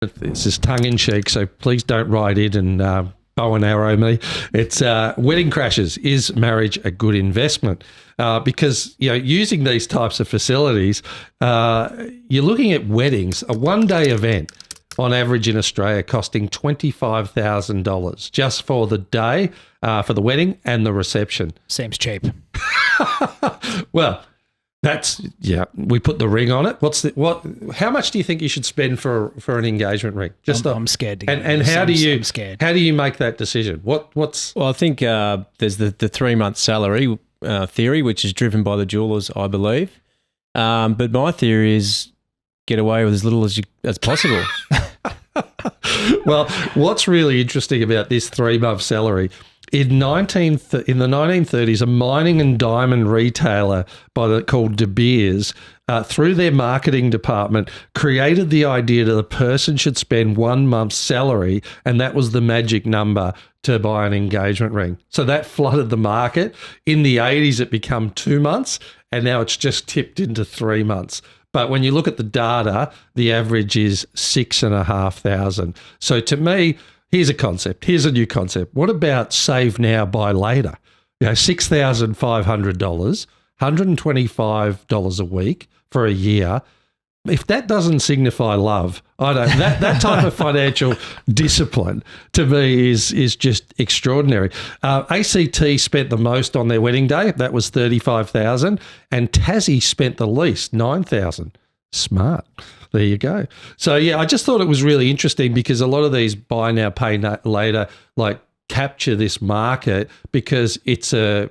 This is tongue-in-cheek, so please don't write in and bow and arrow me. It's wedding crashes. Is marriage a good investment? Because using these types of facilities, you're looking at weddings, a one-day event on average in Australia costing $25,000 just for the day, for the wedding and the reception. Seems cheap. Well, we put the ring on it. How much do you think you should spend for an engagement ring? I'm scared to go. And how do you make that decision? Well, I think there's the 3-month salary theory, which is driven by the jewellers, I believe. But my theory is get away with as little as possible. Well, what's really interesting about this 3-month salary, in the 1930s, a mining and diamond retailer called De Beers, through their marketing department, created the idea that a person should spend 1 month's salary, and that was the magic number to buy an engagement ring. So that flooded the market. In the 80s, it became 2 months, and now it's just tipped into 3 months. But when you look at the data, the average is $6,500. So to me, here's a new concept. What about save now, buy later? $6,500, $125 a week for a year. If that doesn't signify love, I don't. That type of financial discipline to me is just extraordinary. ACT spent the most on their wedding day. That was $35,000, and Tassie spent the least, $9,000. Smart. There you go. So I just thought it was really interesting because a lot of these buy now, pay later capture this market because it's a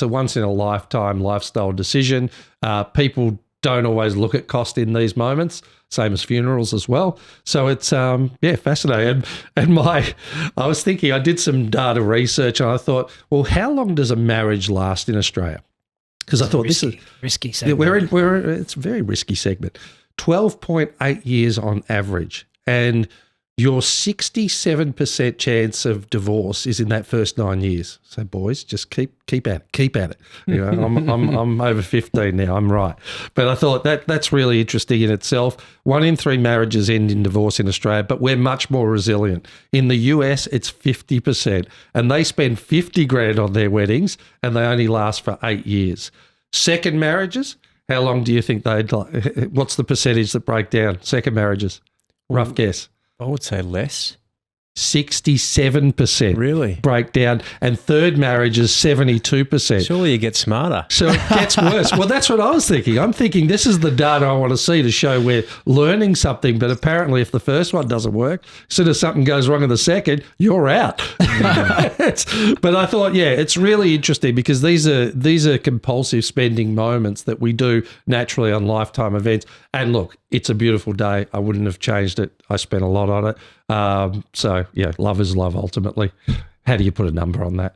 once in a lifetime lifestyle decision. People don't always look at cost in these moments, same as funerals as well. So it's fascinating. And I was thinking, I did some data research and I thought, well, how long does a marriage last in Australia? Because I thought this is risky segment. It's a very risky segment. 12.8 years on average, and your 67% chance of divorce is in that first 9 years. So boys, just keep at it. I'm over 15 now. I'm right, but I thought that's really interesting in itself. 1 in 3 marriages end in divorce in Australia, but we're much more resilient. In the US, it's 50%, and they spend $50,000 on their weddings, and they only last for 8 years. Second marriages, how long do you think what's the percentage that break down? Second marriages, rough guess. I would say less. 67% really breakdown, and third marriages 72%. Surely you get smarter. So it gets worse. Well, that's what I was thinking. I'm thinking this is the data I want to see to show we're learning something. But apparently, if the first one doesn't work, as soon as something goes wrong in the second, you're out. But I thought, it's really interesting because these are compulsive spending moments that we do naturally on lifetime events. And look, it's a beautiful day. I wouldn't have changed it. I spent a lot on it. Love is love ultimately. How do you put a number on that?